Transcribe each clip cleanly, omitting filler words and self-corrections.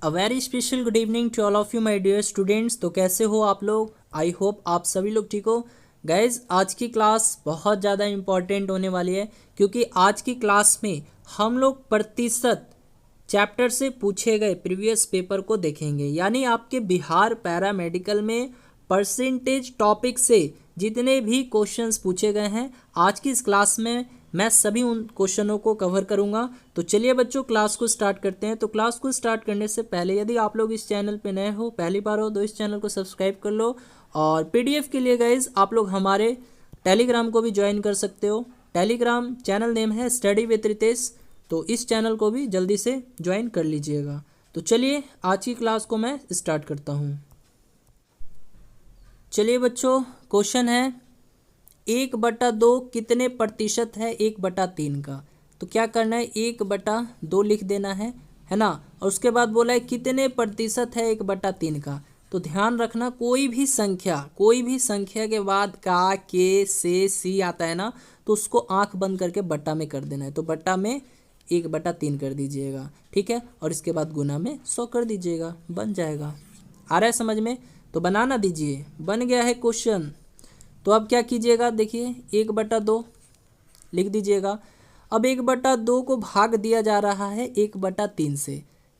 A very special good evening to all of you my dear students. तो कैसे हो आप लोग? आई होप आप सभी लोग ठीक हो। गाइज आज की क्लास बहुत ज़्यादा इम्पॉर्टेंट होने वाली है, क्योंकि आज की क्लास में हम लोग प्रतिशत चैप्टर से पूछे गए प्रीवियस पेपर को देखेंगे। यानी आपके बिहार पैरामेडिकल में परसेंटेज टॉपिक से जितने भी क्वेश्चंस पूछे गए हैं आज की इस क्लास में मैं सभी उन क्वेश्चनों को कवर करूंगा। तो चलिए बच्चों क्लास को स्टार्ट करते हैं। तो क्लास को स्टार्ट करने से पहले यदि आप लोग इस चैनल पे नए हो, पहली बार हो, तो इस चैनल को सब्सक्राइब कर लो। और पीडीएफ के लिए गाइज आप लोग हमारे टेलीग्राम को भी ज्वाइन कर सकते हो। टेलीग्राम चैनल नेम है स्टडी विद रितेश, तो इस चैनल को भी जल्दी से ज्वाइन कर लीजिएगा। तो चलिए आज की क्लास को मैं स्टार्ट करता हूँ। चलिए बच्चों, क्वेश्चन है 1/2 कितने प्रतिशत है 1/3 का। तो क्या करना है, 1/2 लिख देना है ना। और उसके बाद बोला है कितने प्रतिशत है 1/3 का। तो ध्यान रखना, कोई भी संख्या के बाद का, के, से, सी आता है ना, तो उसको आंख बंद करके बट्टा में कर देना है। तो बट्टा में 1/3 कर दीजिएगा, ठीक है। और इसके बाद गुना में 100 कर दीजिएगा, बन जाएगा। आ रहा है समझ में? तो बनाना दीजिए, बन गया है क्वेश्चन। तो अब क्या कीजिएगा, देखिए 1/2 लिख दीजिएगा। अब 1/2 को भाग दिया जा रहा है 1/3 से,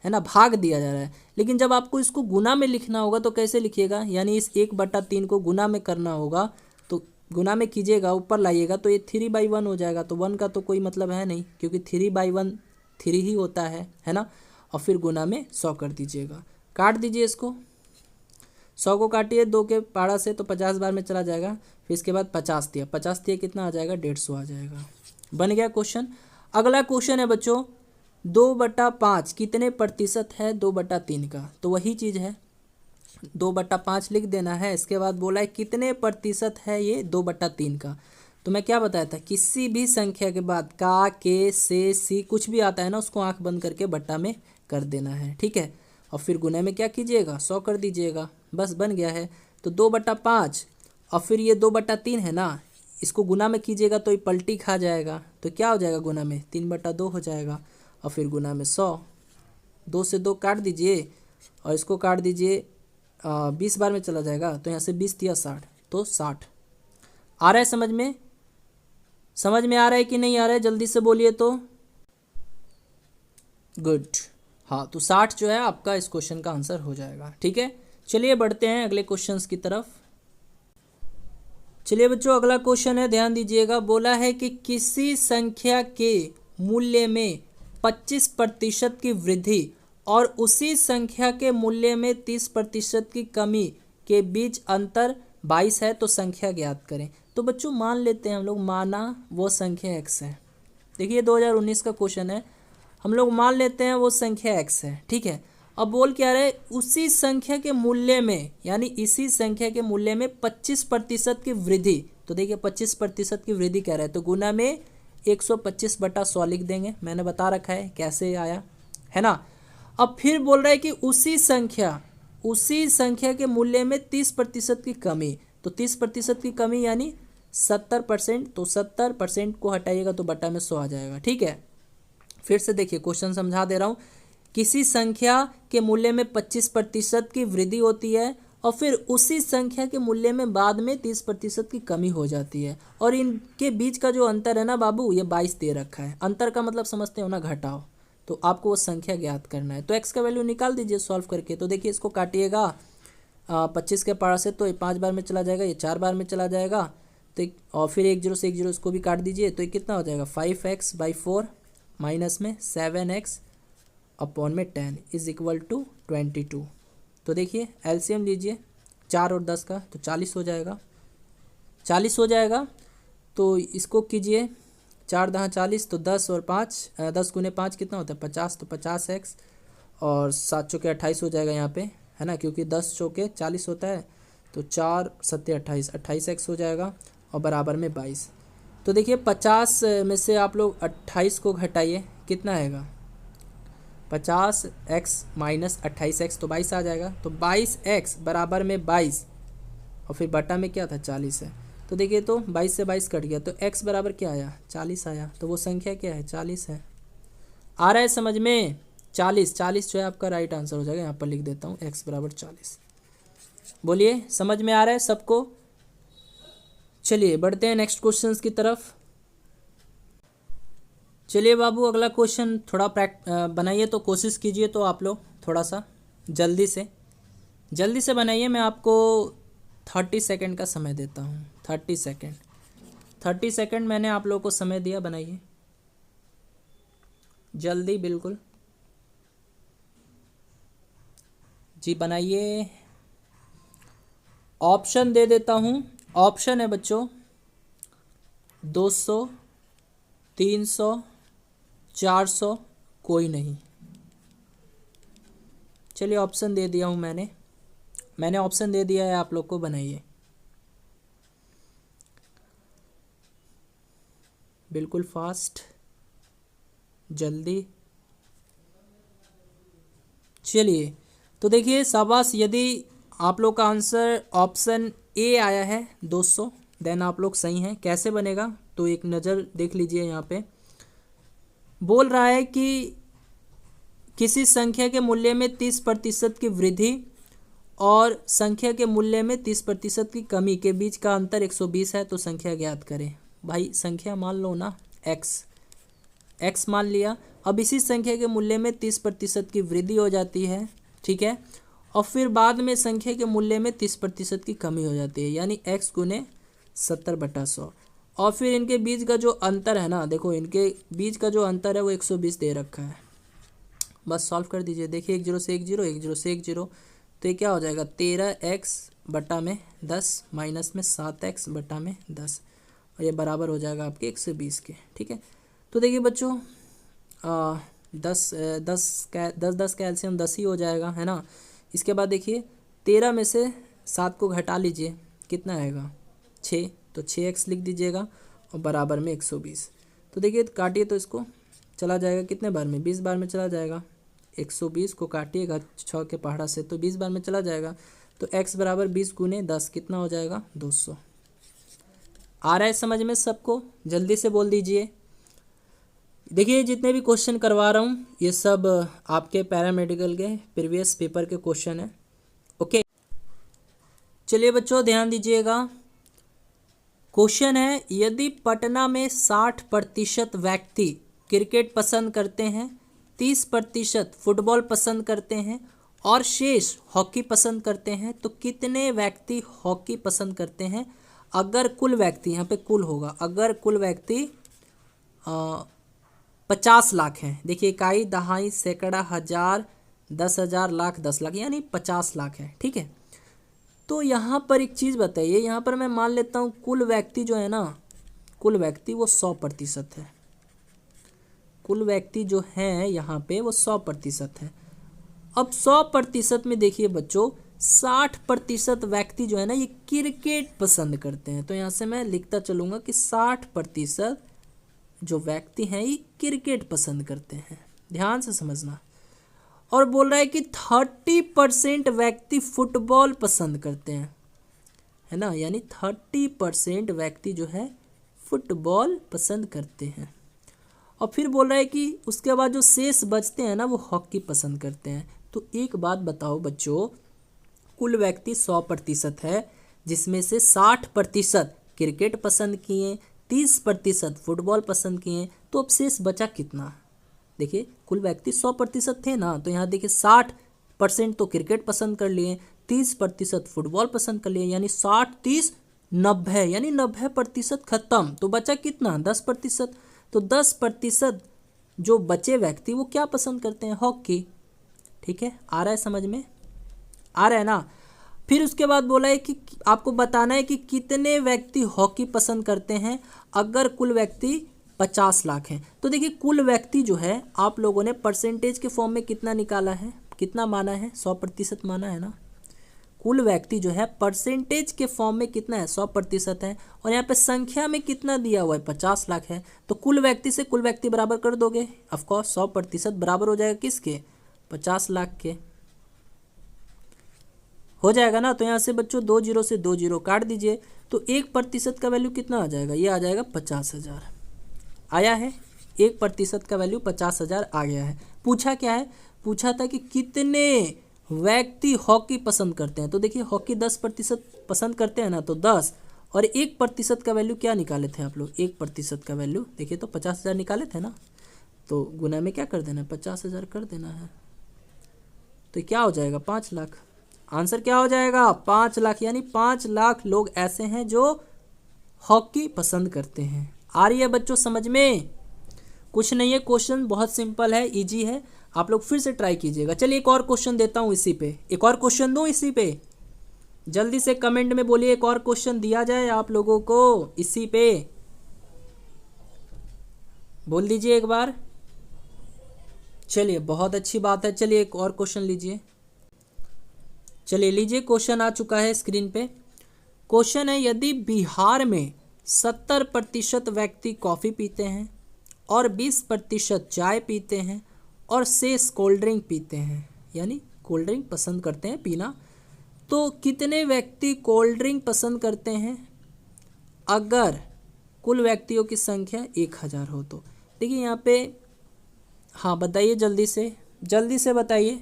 है ना, भाग दिया जा रहा है। लेकिन जब आपको इसको गुना में लिखना होगा तो कैसे लिखिएगा, यानी इस 1/3 को गुना में करना होगा। तो गुना में कीजिएगा, ऊपर लाइएगा तो ये 3/1 हो जाएगा। तो 1 का तो कोई मतलब है नहीं, क्योंकि 3/1 3 ही होता है ना। और फिर गुना में 100 कर दीजिएगा। काट दीजिए इसको, 100 को काटिए 2 के पारा से तो 50 बार में चला जाएगा। फिर इसके बाद 50 दिया कितना आ जाएगा, 150 आ जाएगा। बन गया क्वेश्चन। अगला क्वेश्चन है बच्चों 2/5 कितने प्रतिशत है 2/3 का। तो वही चीज़ है, 2/5 लिख देना है। इसके बाद बोला है कितने प्रतिशत है ये 2/3 का। तो मैं क्या बताया था, किसी भी संख्या के बाद का, के, से, सी कुछ भी आता है ना, उसको आंख बंद करके बट्टा में कर देना है, ठीक है। और फिर गुना में क्या कीजिएगा, 100 कर दीजिएगा, बस बन गया है। तो 2/5 और फिर ये 2/3 है ना, इसको गुना में कीजिएगा तो ये पलटी खा जाएगा। तो क्या हो जाएगा, गुना में 3/2 हो जाएगा। और फिर गुना में 100, 2 से 2 काट दीजिए और इसको काट दीजिए 20 बार में चला जाएगा। तो यहाँ से 20 दिया 60, तो 60। आ रहा है समझ में? समझ में आ रहा है कि नहीं आ रहा है, जल्दी से बोलिए तो। गुड, हाँ। तो 60 जो है आपका इस क्वेश्चन का आंसर हो जाएगा, ठीक है। चलिए बढ़ते हैं अगले क्वेश्चंस की तरफ। चलिए बच्चों अगला क्वेश्चन है, ध्यान दीजिएगा। बोला है कि किसी संख्या के मूल्य में 25% की वृद्धि और उसी संख्या के मूल्य में 30% की कमी के बीच अंतर 22 है, तो संख्या ज्ञात करें। तो बच्चों मान लेते हैं हम लोग, माना वो संख्या x है। देखिए 2019 का क्वेश्चन है, हम लोग मान लेते हैं वो संख्या x है, ठीक है। अब बोल क्या रहे, उसी संख्या के मूल्य में, यानी इसी संख्या के मूल्य में 25% की वृद्धि। तो देखिए 25% की वृद्धि कह रहा है, तो गुना में 125/100 लिख देंगे। मैंने बता रखा है कैसे आया, है ना। अब फिर बोल रहा है कि उसी संख्या के मूल्य में 30% की कमी। तो 30% की कमी यानी 70%। तो 70% को हटाइएगा तो बटा में 100 आ जाएगा, ठीक है। फिर से देखिए क्वेश्चन समझा दे रहा हूँ। किसी संख्या के मूल्य में 25% की वृद्धि होती है और फिर उसी संख्या के मूल्य में बाद में 30% की कमी हो जाती है, और इनके बीच का जो अंतर है ना बाबू, ये 22 दे रखा है। अंतर का मतलब समझते हो ना, घटाओ। तो आपको वो संख्या ज्ञात करना है। तो x का वैल्यू निकाल दीजिए सॉल्व करके। तो देखिए इसको काटिएगा 25 के पारा से, तो ये 5 बार में चला जाएगा, ये 4 बार में चला जाएगा। तो और फिर 1 0 से 1 0 इसको भी काट दीजिए। तो ये कितना हो जाएगा, 5x/4 माइनस में 7x अपॉन में 10 इज इक्वल टू 22। तो देखिए एलसीएम लीजिए 4 और 10 का, तो 40 हो जाएगा, 40 हो जाएगा। तो इसको कीजिए 4 दहा 40, तो 10 और 5, 10 गुने 5 कितना होता है 50, तो 50x और 7 चौके 28 हो जाएगा यहाँ पे, है ना, क्योंकि 10 चौके 40 होता है। तो 4 7 28, 28x हो जाएगा और बराबर में 22। तो देखिए 50 में से आप लोग 28 को घटाइए, कितना आएगा, 50x माइनस 28x, तो 22 आ जाएगा। तो 22x बराबर में 22 और फिर बटा में क्या था 40 है। तो देखिए तो 22 से 22 कट गया, तो x बराबर क्या आया, 40 आया। तो वो संख्या क्या है, 40 है। आ रहा है समझ में? 40, 40 जो है आपका राइट आंसर हो जाएगा। यहाँ पर लिख देता हूँ x बराबर 40। बोलिए, समझ में आ रहा है सबको? चलिए बढ़ते हैं नेक्स्ट क्वेश्चंस की तरफ। चलिए बाबू, अगला क्वेश्चन थोड़ा बनाइए तो कोशिश कीजिए तो आप लोग थोड़ा सा जल्दी से बनाइए। मैं आपको 30 सेकेंड का समय देता हूँ। 30 सेकेंड मैंने आप लोगों को समय दिया, बनाइए जल्दी, बिल्कुल जी बनाइए। ऑप्शन दे देता हूँ। ऑप्शन है बच्चों 200, 300, 400, कोई नहीं। चलिए ऑप्शन दे दिया हूँ मैंने ऑप्शन दे दिया है, आप लोग को बनाइए बिल्कुल फास्ट, जल्दी। चलिए तो देखिए शाबाश, यदि आप लोग का आंसर ऑप्शन ए आया है 200, देन आप लोग सही हैं। कैसे बनेगा तो एक नज़र देख लीजिए। यहाँ पे बोल रहा है कि किसी संख्या के मूल्य में 30% की वृद्धि और संख्या के मूल्य में 30% की कमी के बीच का अंतर 120 है, तो संख्या ज्ञात करें। भाई संख्या मान लो ना, x मान लिया। अब इसी संख्या के मूल्य में 30% की वृद्धि हो जाती है, ठीक है, और फिर बाद में संख्या के मूल्य में 30% की कमी हो जाती है, यानी x गुने 70/100। और फिर इनके बीच का जो अंतर है ना, देखो इनके बीच का जो अंतर है वो 120 दे रखा है। बस सॉल्व कर दीजिए। देखिए 1 0 से 1 0, 1 0 से 1 0, तो ये क्या हो जाएगा 13x/10 माइनस में 7x/10, और ये बराबर हो जाएगा आपके 120 के, ठीक है। तो देखिए बच्चों 10 10 का एलसीएम 10 ही हो जाएगा, है ना। इसके बाद देखिए 13 में से 7 को घटा लीजिए, कितना आएगा 6, तो 6x लिख दीजिएगा और बराबर में 120। तो देखिए काटिए तो इसको, चला जाएगा कितने बार में, 20 बार में चला जाएगा। 120 को काटिएगा 6 के पहाड़ा से तो 20 बार में चला जाएगा। तो x बराबर 20 गुने 10 कितना हो जाएगा 200। आ रहा है समझ में सबको? जल्दी से बोल दीजिए। देखिए जितने भी क्वेश्चन करवा रहा हूँ ये सब आपके पैरामेडिकल के प्रीवियस पेपर के क्वेश्चन हैं, ओके। चलिए बच्चों ध्यान दीजिएगा। क्वेश्चन है, यदि पटना में 60% व्यक्ति क्रिकेट पसंद करते हैं, 30% फुटबॉल पसंद करते हैं और शेष हॉकी पसंद करते हैं, तो कितने व्यक्ति हॉकी पसंद करते हैं? अगर कुल व्यक्ति, यहाँ पे कुल होगा, अगर कुल व्यक्ति 50 लाख हैं, देखिए इकाई, दहाई, सैकड़ा, हजार, 10,000, लाख, 10 लाख, यानी 50 लाख है, ठीक है। तो यहाँ पर एक चीज़ बताइए, यहाँ पर मैं मान लेता हूँ कुल व्यक्ति जो है ना, कुल व्यक्ति वो 100% है। कुल व्यक्ति जो है यहाँ पे वो 100% है। अब 100% में देखिए बच्चों 60% व्यक्ति जो है ना ये क्रिकेट पसंद करते हैं, तो यहाँ से मैं लिखता चलूँगा कि 60% जो व्यक्ति हैं ये क्रिकेट पसंद करते हैं, ध्यान से समझना। और बोल रहा है कि 30% व्यक्ति फुटबॉल पसंद करते हैं, है ना, यानी 30% व्यक्ति जो है फुटबॉल पसंद करते हैं। और फिर बोल रहा है कि उसके बाद जो शेष बचते हैं ना वो हॉकी पसंद करते हैं। तो एक बात बताओ बच्चों, कुल व्यक्ति 100% है, जिसमें से 60% क्रिकेट पसंद किए, 30% फुटबॉल पसंद किए, तो अब शेष बचा कितना? देखिए कुल व्यक्ति 100% थे ना, तो यहाँ देखिए 60% तो क्रिकेट पसंद कर लिए, 30% फुटबॉल पसंद कर लिए, यानी 60, 30, 90, यानी 90% खत्म। तो बचा कितना? 10%। तो 10% जो बचे व्यक्ति वो क्या पसंद करते हैं? हॉकी, ठीक है। आ रहा है समझ में? आ रहा है ना। फिर उसके बाद बोला है कि आपको बताना है कि कितने व्यक्ति हॉकी पसंद करते हैं अगर कुल व्यक्ति 50 लाख हैं। तो देखिए कुल व्यक्ति जो है आप लोगों ने परसेंटेज के फॉर्म में कितना निकाला है, कितना माना है? 100% माना है ना। कुल व्यक्ति जो है परसेंटेज के फॉर्म में कितना है? 100% है। और यहाँ पे संख्या में कितना दिया हुआ है? 50 लाख है। तो कुल व्यक्ति से कुल व्यक्ति बराबर कर दोगे, ऑफकोर्स 100% बराबर हो जाएगा किसके? 50 लाख के हो जाएगा ना। तो यहाँ से बच्चों 2 0 से 2 0 काट दीजिए, तो 1% का वैल्यू कितना आ जाएगा? ये आ जाएगा 50,000। आया है? 1% का वैल्यू 50,000 आ गया है। पूछा क्या है, पूछा था कि कितने व्यक्ति हॉकी पसंद करते हैं। तो देखिए हॉकी 10% पसंद करते हैं ना, तो 10 और 1% का वैल्यू क्या निकाले थे आप लोग, 1% का वैल्यू देखिए तो 50,000 निकाले थे ना, तो गुना में क्या कर देना है, 50,000 कर देना है, तो क्या हो जाएगा 5 लाख। आंसर क्या हो जाएगा 5 लाख, यानी 5 लाख लोग ऐसे हैं जो हॉकी पसंद करते हैं। आ रही है बच्चों समझ में? कुछ नहीं है, क्वेश्चन बहुत सिंपल है, इजी है, आप लोग फिर से ट्राई कीजिएगा। चलिए एक और क्वेश्चन देता हूँ इसी पे, एक और क्वेश्चन दूँ इसी पे, जल्दी से कमेंट में बोलिए एक और क्वेश्चन दिया जाए आप लोगों को इसी पे, बोल दीजिए एक बार। चलिए बहुत अच्छी बात है, चलिए एक और क्वेश्चन लीजिए। चलिए लीजिए, क्वेश्चन आ चुका है स्क्रीन पे। क्वेश्चन है, यदि बिहार में 70% व्यक्ति कॉफ़ी पीते हैं और 20% चाय पीते हैं और शेष कोल्ड ड्रिंक पीते हैं, यानी कोल्ड ड्रिंक पसंद करते हैं पीना, तो कितने व्यक्ति कोल्ड ड्रिंक पसंद करते हैं अगर कुल व्यक्तियों की संख्या 1000 हो तो? देखिए यहाँ पे, हाँ बताइए जल्दी से बताइए,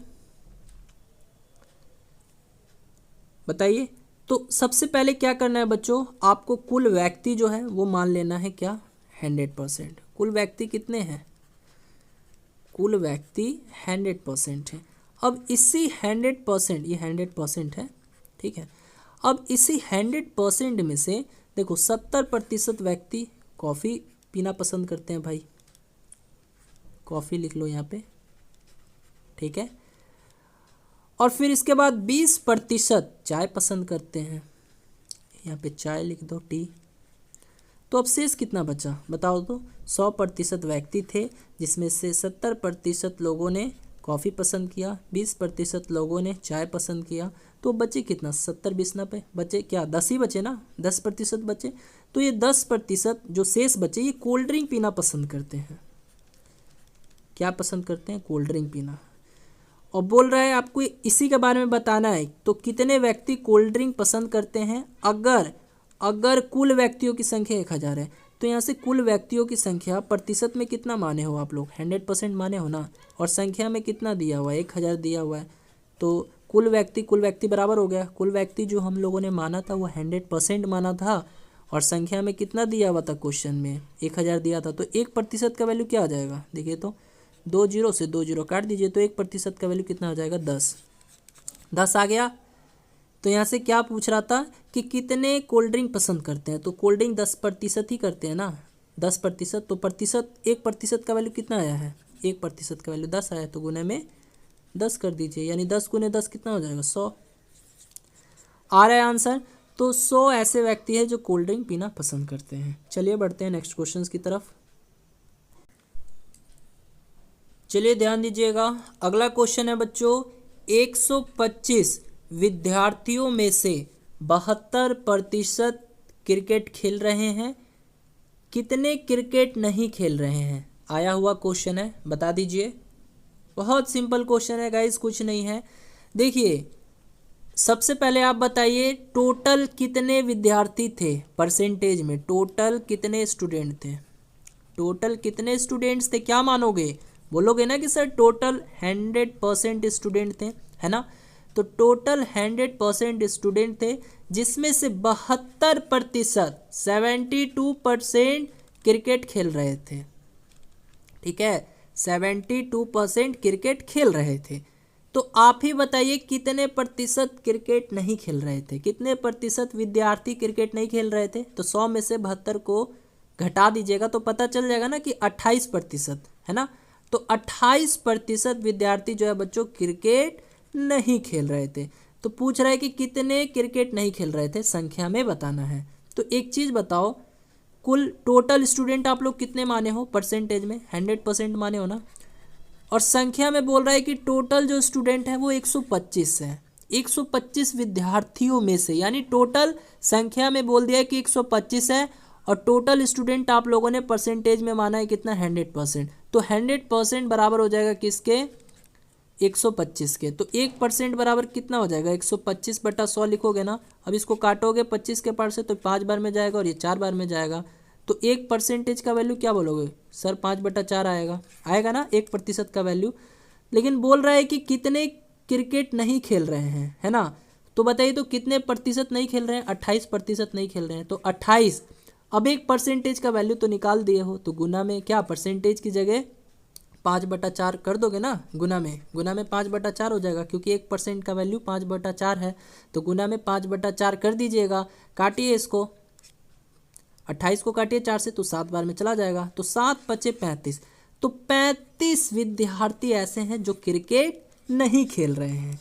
बताइए। तो सबसे पहले क्या करना है बच्चों, आपको कुल व्यक्ति जो है वो मान लेना है क्या, 100%। कुल व्यक्ति कितने हैं, कुल व्यक्ति 100% है। अब इसी 100%, ये 100% है, ठीक है। अब इसी 100% में से देखो 70% व्यक्ति कॉफ़ी पीना पसंद करते हैं भाई, कॉफ़ी लिख लो यहाँ पे, ठीक है। और फिर इसके बाद 20% चाय पसंद करते हैं, यहाँ पे चाय लिख दो, टी। तो अब शेष कितना बचा बताओ तो? 100% व्यक्ति थे जिसमें से 70% लोगों ने कॉफ़ी पसंद किया, 20% लोगों ने चाय पसंद किया, तो बचे कितना, 70 20 90 बचे क्या, 10 ही बचे ना, 10% बचे। तो ये 10% जो शेष बचे ये कोल्ड ड्रिंक पीना पसंद करते हैं। क्या पसंद करते हैं, कोल्ड ड्रिंक पीना। और बोल रहा है आपको इसी के बारे में बताना है, तो कितने व्यक्ति कोल्ड ड्रिंक पसंद करते हैं अगर कुल व्यक्तियों की संख्या 1000 है। तो यहाँ से कुल व्यक्तियों की संख्या प्रतिशत में कितना माने हो आप लोग, 100% माने हो ना, और संख्या में कितना दिया हुआ है, 1000 दिया हुआ है। तो कुल व्यक्ति बराबर हो गया, कुल व्यक्ति जो हम लोगों ने माना था वो 100% माना था, और संख्या में कितना दिया हुआ था क्वेश्चन में, 1000 दिया था। तो 1% का वैल्यू क्या आ जाएगा, देखिए तो 2 0 से 2 0 काट दीजिए, तो 1% का वैल्यू कितना हो जाएगा, 10 आ गया। तो यहाँ से क्या पूछ रहा था कि कितने कोल्ड ड्रिंक पसंद करते हैं, तो कोल्ड ड्रिंक 10% ही करते हैं ना, 10%। तो 1% का वैल्यू कितना आया है, 1% का वैल्यू 10 आया, तो गुने में 10 कर दीजिए, यानी 10 × 10 कितना हो जाएगा, 100 आ रहा है आंसर। तो 100 ऐसे व्यक्ति हैं जो कोल्ड ड्रिंक पीना पसंद करते हैं। चलिए बढ़ते हैं नेक्स्ट क्वेश्चन की तरफ। चलिए ध्यान दीजिएगा, अगला क्वेश्चन है बच्चों, 125 विद्यार्थियों में से 72% क्रिकेट खेल रहे हैं, कितने क्रिकेट नहीं खेल रहे हैं? आया हुआ क्वेश्चन है, बता दीजिए। बहुत सिंपल क्वेश्चन है गाइस, कुछ नहीं है। देखिए सबसे पहले आप बताइए टोटल कितने विद्यार्थी थे, परसेंटेज में टोटल कितने स्टूडेंट थे, टोटल कितने स्टूडेंट्स थे, क्या मानोगे, बोलोगे ना कि सर टोटल 100% स्टूडेंट थे, है ना। तो टोटल 100% स्टूडेंट थे, जिसमें से 72% 72% क्रिकेट खेल रहे थे, ठीक है, 72% क्रिकेट खेल रहे थे। तो आप ही बताइए कितने प्रतिशत क्रिकेट नहीं खेल रहे थे, कितने प्रतिशत विद्यार्थी क्रिकेट नहीं खेल रहे थे। तो 100 में से 72 को घटा दीजिएगा तो पता चल जाएगा ना कि 28%, है ना। तो 28% विद्यार्थी जो है बच्चों क्रिकेट नहीं खेल रहे थे। तो पूछ रहा है कि कितने क्रिकेट नहीं खेल रहे थे, संख्या में बताना है। तो एक चीज़ बताओ, कुल टोटल स्टूडेंट आप लोग कितने माने हो, परसेंटेज में 100% माने हो ना, और संख्या में बोल रहा है कि टोटल जो स्टूडेंट है वो 125 है, 125 विद्यार्थियों में से, यानी टोटल संख्या में बोल दिया है कि 125 है, और टोटल स्टूडेंट आप लोगों ने परसेंटेज में माना है कितना, 100%। तो 100% बराबर हो जाएगा किसके, 125 के। तो 1% बराबर कितना हो जाएगा, 125/100 लिखोगे ना। अब इसको काटोगे 25 के पार से तो 5 बार में जाएगा और ये 4 बार में जाएगा, तो 1% का वैल्यू क्या बोलोगे सर? 5/4 आएगा, आएगा ना 1% का वैल्यू। लेकिन बोल रहा है कि कितने क्रिकेट नहीं खेल रहे हैं, है ना। तो बताइए तो कितने प्रतिशत नहीं खेल रहे हैं? 28% नहीं खेल रहे हैं, तो 28। अब 1% का वैल्यू तो निकाल दिए हो, तो गुना में क्या परसेंटेज की जगह 5/4 कर दोगे ना, गुना में 5/4 हो जाएगा, क्योंकि 1% का वैल्यू 5/4 है। तो गुना में 5/4 कर दीजिएगा। काटिए इसको, 28 को काटिए 4 से तो 7 बार में चला जाएगा, तो 7 बचे 35। तो 35 विद्यार्थी ऐसे हैं जो क्रिकेट नहीं खेल रहे हैं।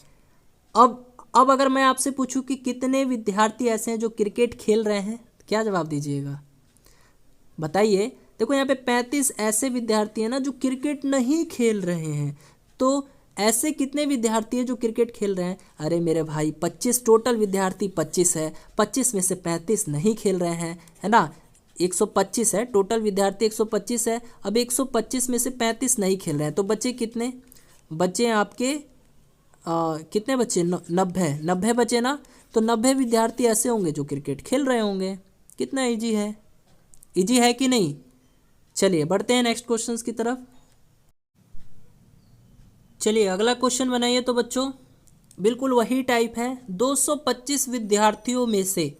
अब अगर मैं आपसे पूछूं कि कितने विद्यार्थी ऐसे हैं जो क्रिकेट खेल रहे हैं, क्या जवाब दीजिएगा? बताइए। देखो यहाँ पे 35 ऐसे विद्यार्थी हैं ना जो क्रिकेट नहीं खेल रहे हैं। तो ऐसे कितने विद्यार्थी हैं जो क्रिकेट खेल रहे हैं? अरे मेरे भाई 25, टोटल विद्यार्थी 25 है, 25 में से 35 नहीं खेल रहे हैं, है ना। 125 है, टोटल विद्यार्थी 125 है। अब 125 में से 35 नहीं खेल रहे हैं, तो बचे कितने? बचे आपके कितने बचे? 90 बचे ना। तो 90 विद्यार्थी ऐसे होंगे जो क्रिकेट खेल रहे होंगे। कितना ईजी है? ईजी है कि नहीं? चलिए बढ़ते हैं नेक्स्ट क्वेश्चंस की तरफ। चलिए अगला क्वेश्चन बनाइए तो बच्चों, बिल्कुल वही टाइप है। 225 विद्यार्थियों में से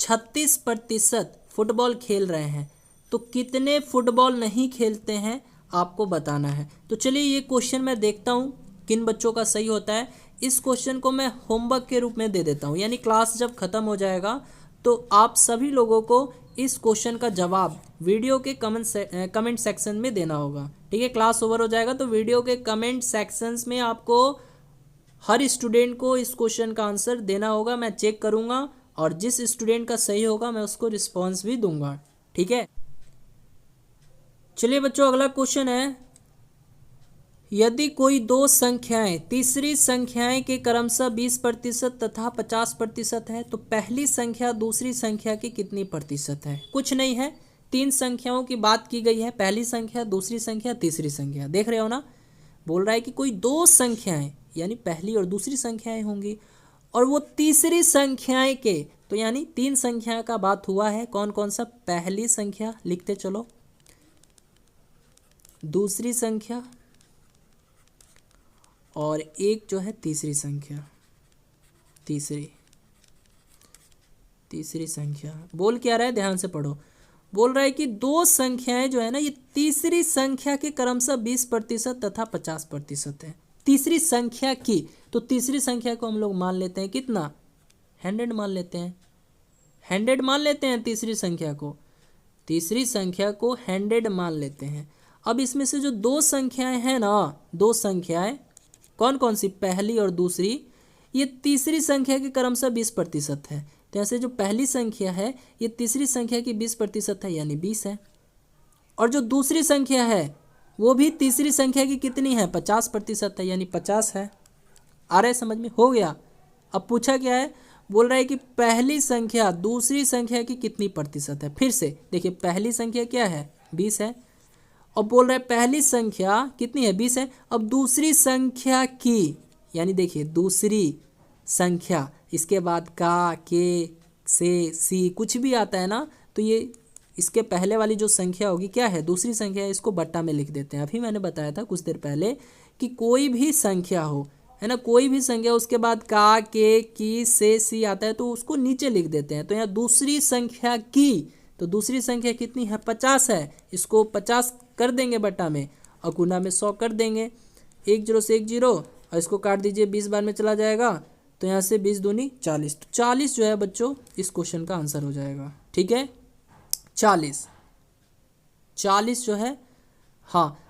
36% फुटबॉल खेल रहे हैं, तो कितने फुटबॉल नहीं खेलते हैं आपको बताना है। तो चलिए ये क्वेश्चन मैं देखता हूँ किन बच्चों का सही होता है। इस क्वेश्चन को मैं होमवर्क के रूप में दे देता हूँ, यानी क्लास जब ख़त्म हो जाएगा तो आप सभी लोगों को इस क्वेश्चन का जवाब वीडियो के कमेंट सेक्शन में देना होगा। ठीक है, क्लास ओवर हो जाएगा तो वीडियो के कमेंट सेक्शंस में आपको हर स्टूडेंट को इस क्वेश्चन का आंसर देना होगा। मैं चेक करूंगा और जिस स्टूडेंट का सही होगा मैं उसको रिस्पॉन्स भी दूंगा। ठीक है, चलिए बच्चों अगला क्वेश्चन है, यदि कोई दो संख्याएं तीसरी संख्याएं के क्रमशः 20% तथा 50% है, तो पहली संख्या दूसरी संख्या की कितनी प्रतिशत है? कुछ नहीं है, तीन संख्याओं की बात की गई है, पहली संख्या, दूसरी संख्या, तीसरी संख्या। देख रहे हो ना, बोल रहा है कि कोई दो संख्याएं यानी पहली और दूसरी संख्याएं होंगी, और वो तीसरी संख्याएं के, तो यानी तीन संख्या का बात हुआ है। कौन कौन सा? पहली संख्या लिखते चलो, दूसरी संख्या और एक जो है तीसरी संख्या, तीसरी संख्या। बोल क्या रहा है, ध्यान से पढ़ो। बोल रहा है कि दो संख्याएं जो है ना, ये तीसरी संख्या के क्रमशः 20% तथा 50% है। तीसरी संख्या की, तो तीसरी संख्या को हम लोग मान लेते हैं कितना? 100 मान लेते हैं, 100 मान लेते हैं तीसरी संख्या को, तीसरी संख्या को 100 मान लेते हैं। अब इसमें से जो दो संख्याएं हैं ना, दो संख्याएं कौन कौन सी? पहली और दूसरी, ये तीसरी संख्या के क्रमशः 20% है। तो ऐसे जो पहली संख्या है ये तीसरी संख्या की 20% है, यानी 20 है। और जो दूसरी संख्या है वो भी तीसरी संख्या की कितनी है? 50% है, यानी 50 है। आ रहा है समझ में? हो गया। अब पूछा क्या है, बोल रहा है कि पहली संख्या दूसरी संख्या की कितनी प्रतिशत है। फिर से देखिए, पहली संख्या क्या है? 20 है, और बोल रहा है पहली संख्या कितनी है? 20 है। अब दूसरी संख्या की, यानी देखिए दूसरी संख्या, इसके बाद का, के, से, सी कुछ भी आता है ना, तो ये इसके पहले वाली जो संख्या होगी क्या है? दूसरी संख्या है, इसको बट्टा में लिख देते हैं। अभी मैंने बताया था कुछ देर पहले कि कोई भी संख्या हो, है ना, कोई भी संख्या उसके बाद का, के, की, से, सी आता है तो उसको नीचे लिख देते हैं। तो यहाँ दूसरी संख्या की, तो दूसरी संख्या कितनी है? 50 है, इसको 50 कर देंगे बट्टा में और गुना में 100 कर देंगे। 1 0 से 1 0 और इसको काट दीजिए, 20 बार में चला जाएगा, तो यहाँ से 20 दूनी 40, तो 40 जो है बच्चों इस क्वेश्चन का आंसर हो जाएगा। ठीक है, 40 जो है, हाँ।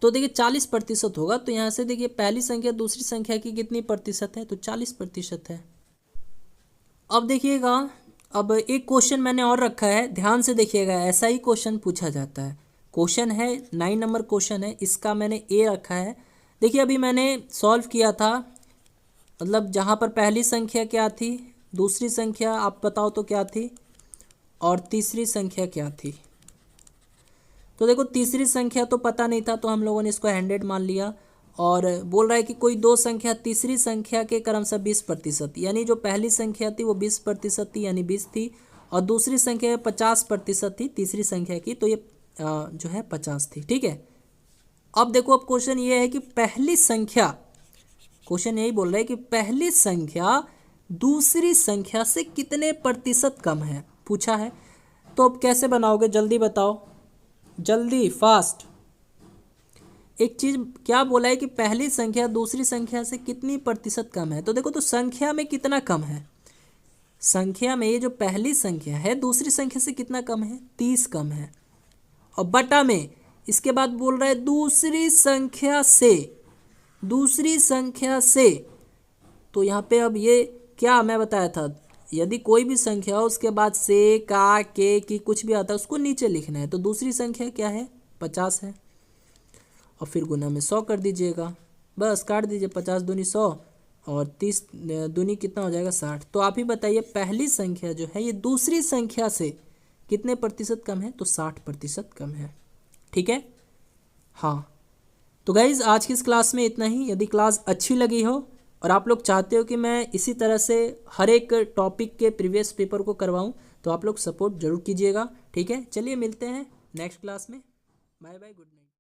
तो देखिए 40% होगा, तो यहाँ से देखिए पहली संख्या दूसरी संख्या की कितनी प्रतिशत है? तो 40% है। अब देखिएगा, अब एक क्वेश्चन मैंने और रखा है, ध्यान से देखिएगा, ऐसा ही क्वेश्चन पूछा जाता है। क्वेश्चन है 9 नंबर क्वेश्चन है, इसका मैंने ए रखा है। देखिए अभी मैंने सॉल्व किया था, मतलब जहाँ पर पहली संख्या क्या थी, दूसरी संख्या आप बताओ तो क्या थी, और तीसरी संख्या क्या थी। तो देखो तीसरी संख्या तो पता नहीं था, तो हम लोगों ने इसको 100 मान लिया। और बोल रहा है कि कोई दो संख्या तीसरी संख्या के क्रमशः 20%, यानी जो पहली संख्या थी वो 20% थी, यानी 20 थी, और दूसरी संख्या 50% थी तीसरी संख्या की, तो ये जो है 50 थी। ठीक है, अब देखो, अब क्वेश्चन ये है कि पहली संख्या, क्वेश्चन यही बोल रहा है कि पहली संख्या दूसरी संख्या से कितने प्रतिशत कम है, पूछा है। तो अब कैसे बनाओगे, जल्दी बताओ, जल्दी, फास्ट। एक चीज क्या बोला है कि पहली संख्या दूसरी संख्या से कितनी प्रतिशत कम है, तो देखो, तो संख्या में कितना कम है, संख्या में ये जो पहली संख्या है दूसरी संख्या से कितना कम है, 30 कम है। और बटा में इसके बाद बोल रहा है दूसरी संख्या से, दूसरी संख्या से, तो यहाँ पे अब ये क्या मैं बताया था, यदि कोई भी संख्या हो उसके बाद से, का, के, की कुछ भी आता है उसको नीचे लिखना है। तो दूसरी संख्या क्या है, 50 है, और फिर गुना में 100 कर दीजिएगा, बस काट दीजिए, 50 दूनी 100 और 30 दूनी कितना हो जाएगा, 60। तो आप ही बताइए पहली संख्या जो है ये दूसरी संख्या से कितने प्रतिशत कम है, तो 60% कम है। ठीक है, हाँ। तो गाइज़ आज की इस क्लास में इतना ही। यदि क्लास अच्छी लगी हो और आप लोग चाहते हो कि मैं इसी तरह से हर एक टॉपिक के प्रीवियस पेपर को करवाऊं, तो आप लोग सपोर्ट जरूर कीजिएगा। ठीक है, चलिए मिलते हैं नेक्स्ट क्लास में। Bye bye, good night.